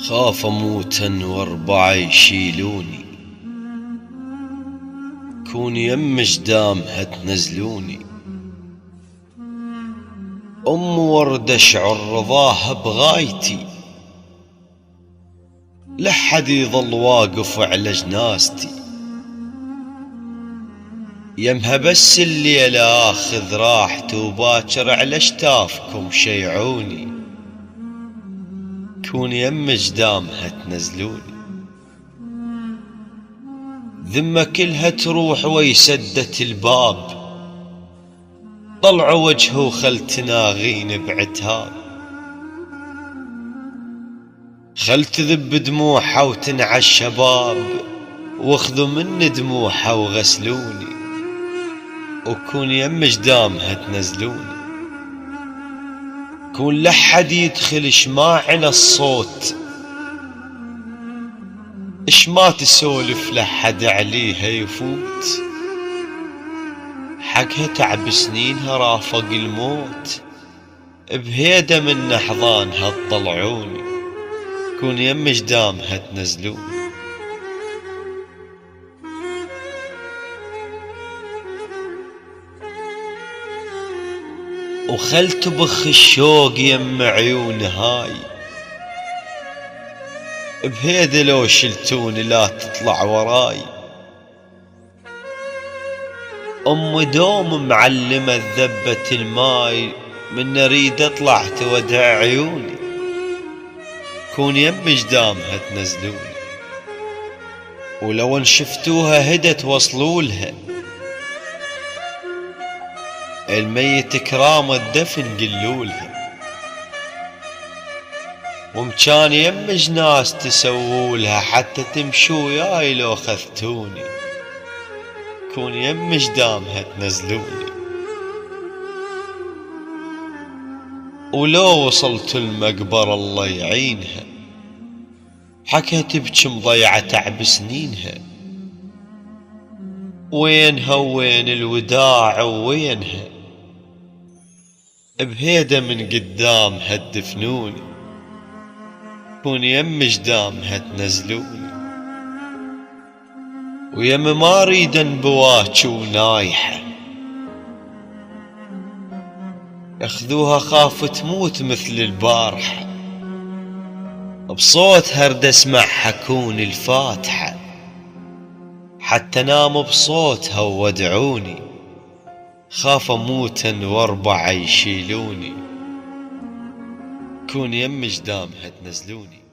خاف اموتا واربعة يشيلوني، كون يم جدامها تنزلوني. ام ورد اشعر رضاها بغايتي، لحد يظل واقف على جناستي. يمها بس الليل اخذ راحته، وباكر على اشتافكم شيعوني، كون يم جدامها تنزلوني. ذمة كلها تروح ويسدة الباب، طلعوا وجهه وخل تناغين بعتاب. خل تذب دموعها وتنعى الشباب، واخذوا من دموعها وغسلوني، وكون يم جدامها تنزلوني. كون لحد يدخل شماعنا الصوت، اش ما تسولف لحد عليها يفوت. حقها تعب سنينها رافق الموت، بهيدا من احضانها تطلعوني، كون يم جدامها تنزلوني. وخل تبخ الشوق يم عيون هاي، بهيدا لو شلتوني لا تطلع وراي. ام دوم معلمة ذبة الماي، من اريد اطلع تودع عيوني، كون يم جدامها تنزلوني. ولو ان شفتوها هدت وصلولها، الميت كرام الدفن قلولها. ومكان يم جناس تسوولها، حتى تمشوا وياي لو خذتوني، كون يم جدامها تنزلوني. ولو وصلت المقبرة الله يعينها، حكى تبكي مضيعة تعب سنينها. وينها وين الوداع وينها، بهيدا من قدامها تدفنوني، كون يم جدامها تنزلوني. ويم ما اريد بواكي ونايحة، اخذوها خاف تموت مثل البارحة، بصوتها ارد اسمعها كون الفاتحة، حتى نام بصوتها وودعوني، خاف اموتا واربعة يشيلوني، كون يم جدامها تنزلوني.